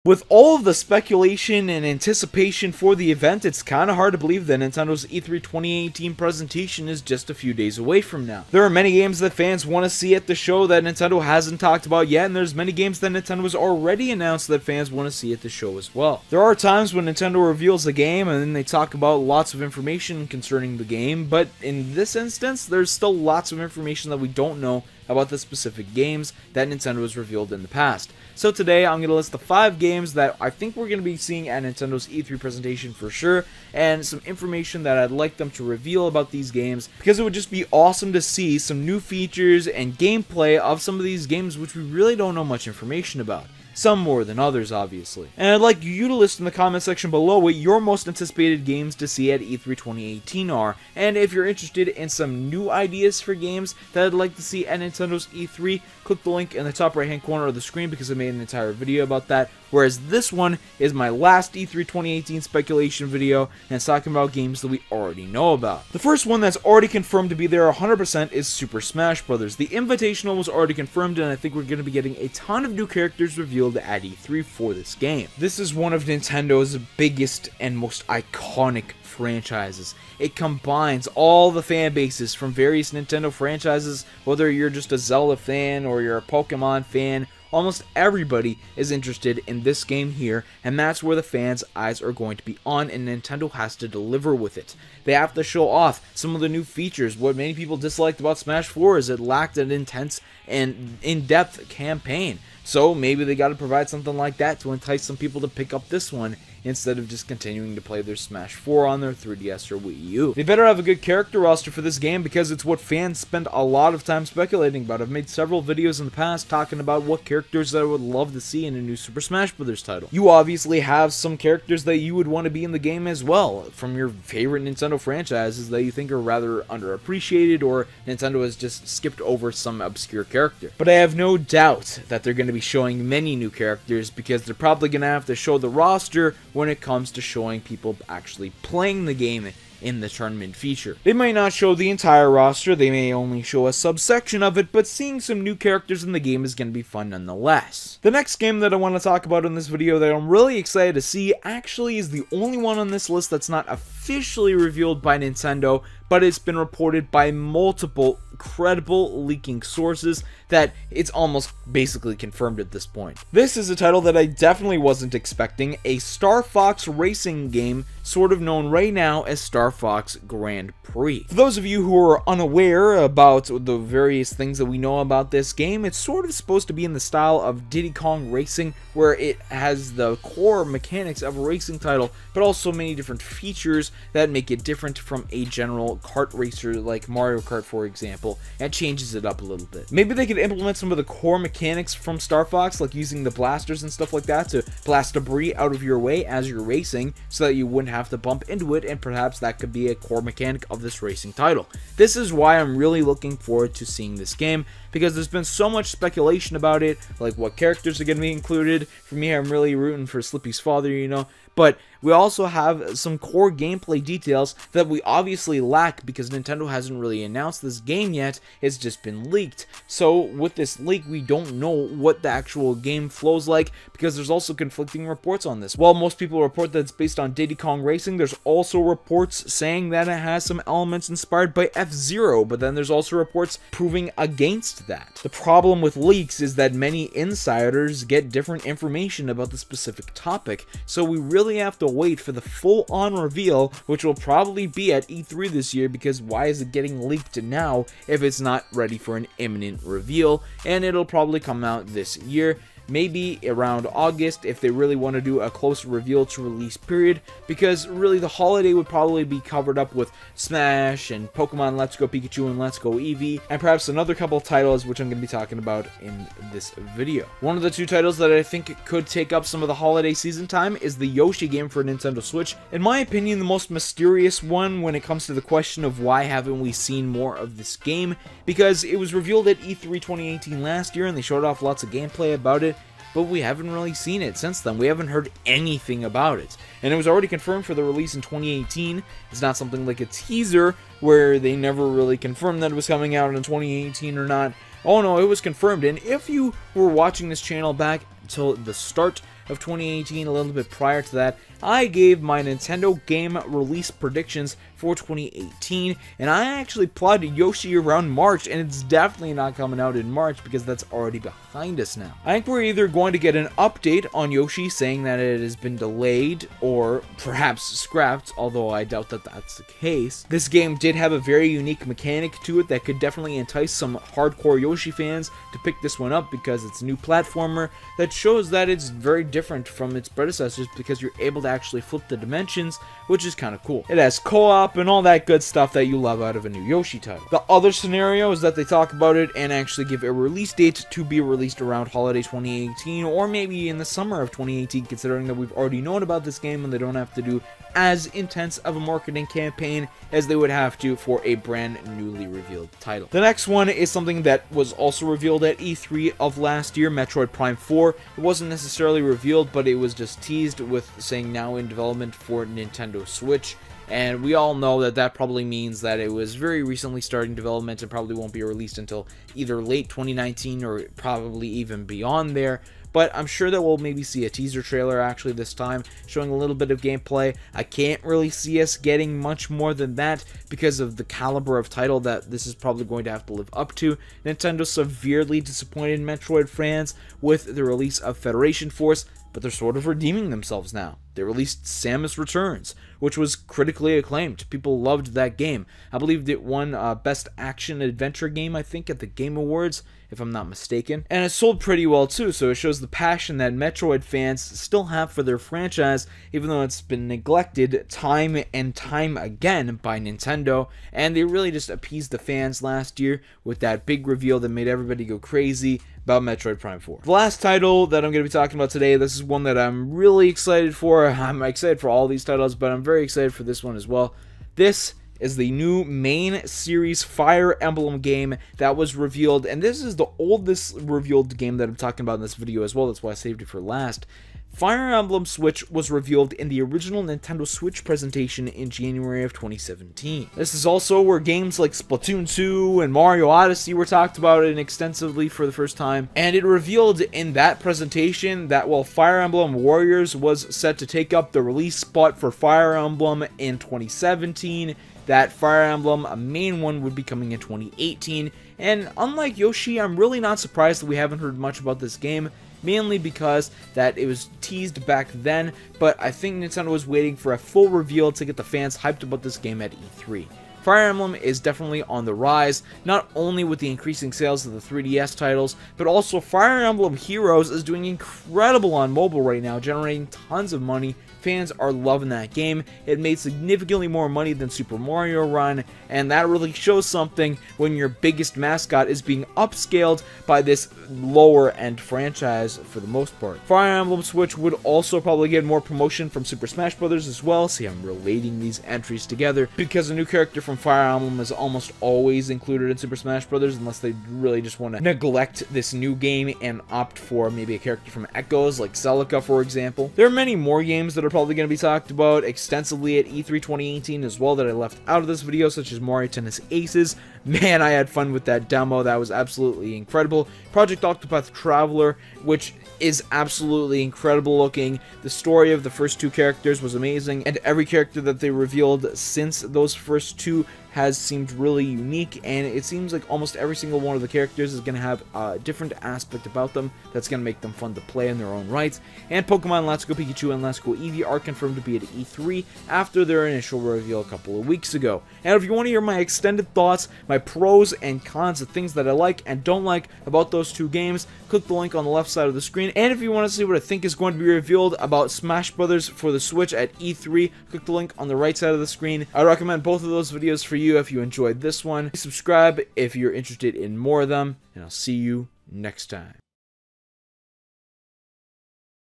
With all of the speculation and anticipation for the event, it's kind of hard to believe that Nintendo's E3 2018 presentation is just a few days away from now. There are many games that fans want to see at the show that Nintendo hasn't talked about yet, and there's many games that Nintendo has already announced that fans want to see at the show as well. There are times when Nintendo reveals a game and then they talk about lots of information concerning the game, but in this instance, there's still lots of information that we don't know about the specific games that Nintendo has revealed in the past. So today I'm going to list the 5 games that I think we're going to be seeing at Nintendo's E3 presentation for sure, and some information that I'd like them to reveal about these games, because it would just be awesome to see some new features and gameplay of some of these games which we really don't know much information about. Some more than others, obviously. And I'd like you to list in the comment section below what your most anticipated games to see at E3 2018 are, and if you're interested in some new ideas for games that I'd like to see at Nintendo's E3, click the link in the top right hand corner of the screen because I made an entire video about that, whereas this one is my last E3 2018 speculation video, and it's talking about games that we already know about. The first one that's already confirmed to be there 100% is Super Smash Bros. The Invitational was already confirmed, and I think we're going to be getting a ton of new characters revealed at E3 for this game. This is one of Nintendo's biggest and most iconic franchises. It combines all the fan bases from various Nintendo franchises, whether you're just a Zelda fan or you're a Pokemon fan. Almost everybody is interested in this game here, and that's where the fans' eyes are going to be on, and Nintendo has to deliver with it. They have to show off some of the new features. What many people disliked about Smash 4 is it lacked an intense and in-depth campaign. So maybe they got to provide something like that to entice some people to pick up this one, instead of just continuing to play their Smash 4 on their 3DS or Wii U. They better have a good character roster for this game because it's what fans spend a lot of time speculating about. I've made several videos in the past talking about what characters that I would love to see in a new Super Smash Bros. Title. You obviously have some characters that you would want to be in the game as well, from your favorite Nintendo franchises that you think are rather underappreciated, or Nintendo has just skipped over some obscure character. But I have no doubt that they're going to be showing many new characters, because they're probably going to have to show the roster when it comes to showing people actually playing the game in the tournament feature. They might not show the entire roster, they may only show a subsection of it, but seeing some new characters in the game is going to be fun nonetheless. The next game that I want to talk about in this video that I'm really excited to see actually is the only one on this list that's not officially revealed by Nintendo, but it's been reported by multiple credible leaking sources that it's almost basically confirmed at this point. This is a title that I definitely wasn't expecting, a Star Fox racing game, sort of known right now as Star Fox Grand Prix. For those of you who are unaware about the various things that we know about this game, it's sort of supposed to be in the style of Diddy Kong Racing, where it has the core mechanics of a racing title, but also many different features that make it different from a general kart racer like Mario Kart, for example, and changes it up a little bit. Maybe they could implement some of the core mechanics from Star Fox, like using the blasters and stuff like that to blast debris out of your way as you're racing, so that you wouldn't have to bump into it, and perhaps that could be a core mechanic of this racing title. This is why I'm really looking forward to seeing this game, because there's been so much speculation about it, like what characters are going to be included. For me, I'm really rooting for Slippy's father, you know, but we also have some core gameplay details that we obviously lack because Nintendo hasn't really announced this game yet. It's just been leaked. So with this leak, we don't know what the actual game flows like, because there's also conflicting reports on this. While most people report that it's based on Diddy Kong Racing, there's also reports saying that it has some elements inspired by F-Zero, but then there's also reports proving against that. The problem with leaks is that many insiders get different information about the specific topic, so we really have to wait for the full-on reveal, which will probably be at E3 this year, because why is it getting leaked now if it's not ready for an imminent reveal? And it'll probably come out this year. Maybe around August if they really want to do a close reveal to release period, because really the holiday would probably be covered up with Smash and Pokemon Let's Go Pikachu and Let's Go Eevee, and perhaps another couple of titles which I'm going to be talking about in this video. One of the 2 titles that I think could take up some of the holiday season time is the Yoshi game for Nintendo Switch. In my opinion, the most mysterious one when it comes to the question of why haven't we seen more of this game, because it was revealed at E3 2018 last year and they showed off lots of gameplay about it, but we haven't really seen it since then. We haven't heard anything about it. And it was already confirmed for the release in 2018. It's not something like a teaser where they never really confirmed that it was coming out in 2018 or not. Oh no, it was confirmed. And if you were watching this channel back until the start, of 2018, a little bit prior to that, I gave my Nintendo game release predictions for 2018, and I actually plotted Yoshi around March, and it's definitely not coming out in March because that's already behind us now. I think we're either going to get an update on Yoshi saying that it has been delayed or perhaps scrapped, although I doubt that that's the case. This game did have a very unique mechanic to it that could definitely entice some hardcore Yoshi fans to pick this one up because it's a new platformer that shows that it's very different from its predecessors because you're able to actually flip the dimensions, which is kind of cool. It has co-op and all that good stuff that you love out of a new Yoshi title. The other scenario is that they talk about it and actually give a release date to be released around holiday 2018 or maybe in the summer of 2018, considering that we've already known about this game and they don't have to do as intense of a marketing campaign as they would have to for a brand newly revealed title. The next one is something that was also revealed at E3 of last year, Metroid Prime 4. It wasn't necessarily revealed, but it was just teased with saying now in development for Nintendo Switch. And we all know that that probably means that it was very recently starting development and probably won't be released until either late 2019 or probably even beyond there. But I'm sure that we'll maybe see a teaser trailer actually this time, showing a little bit of gameplay. I can't really see us getting much more than that because of the caliber of title that this is probably going to have to live up to. Nintendo severely disappointed Metroid fans with the release of Federation Force, but they're sort of redeeming themselves now. They released Samus Returns, which was critically acclaimed. People loved that game. I believe it won Best Action Adventure Game, I think, at the Game Awards, if I'm not mistaken. And it sold pretty well too, so it shows the passion that Metroid fans still have for their franchise, even though it's been neglected time and time again by Nintendo. And they really just appeased the fans last year with that big reveal that made everybody go crazy about Metroid Prime 4. The last title that I'm going to be talking about today, this is one that I'm really excited for. I'm excited for all these titles, but I'm very excited for this one as well. This is the new main series Fire Emblem game that was revealed, and this is the oldest revealed game that I'm talking about in this video as well. That's why I saved it for last. Fire Emblem Switch was revealed in the original Nintendo Switch presentation in January of 2017. This is also where games like Splatoon 2 and Mario Odyssey were talked about extensively for the first time, and it revealed in that presentation that while Fire Emblem Warriors was set to take up the release spot for Fire Emblem in 2017, that Fire Emblem, a main one, would be coming in 2018, and unlike Yoshi, I'm really not surprised that we haven't heard much about this game, mainly because that it was teased back then, but I think Nintendo was waiting for a full reveal to get the fans hyped about this game at E3. Fire Emblem is definitely on the rise, not only with the increasing sales of the 3DS titles, but also Fire Emblem Heroes is doing incredible on mobile right now, generating tons of money. Fans are loving that game. It made significantly more money than Super Mario Run, and that really shows something when your biggest mascot is being upscaled by this lower-end franchise for the most part. Fire Emblem Switch would also probably get more promotion from Super Smash Bros. As well. See, I'm relating these entries together because a new character from Fire Emblem is almost always included in Super Smash Bros. Unless they really just want to neglect this new game and opt for maybe a character from Echoes, like Celica, for example. There are many more games that are probably going to be talked about extensively at E3 2018 as well that I left out of this video, such as Mario Tennis Aces. Man, I had fun with that demo. That was absolutely incredible. Project Octopath Traveler, which is absolutely incredible looking. The story of the first two characters was amazing, and every character that they revealed since those first two has seemed really unique, and it seems like almost every single one of the characters is going to have a different aspect about them that's going to make them fun to play in their own rights. And Pokemon Let's Go Pikachu and Let's Go Eevee are confirmed to be at E3 after their initial reveal a couple of weeks ago. And if you want to hear my extended thoughts, my pros and cons, the things that I like and don't like about those two games, click the link on the left side of the screen. And if you want to see what I think is going to be revealed about Smash Brothers for the Switch at E3, click the link on the right side of the screen. I recommend both of those videos for you if you enjoyed this one. Subscribe if you're interested in more of them, and I'll see you next time.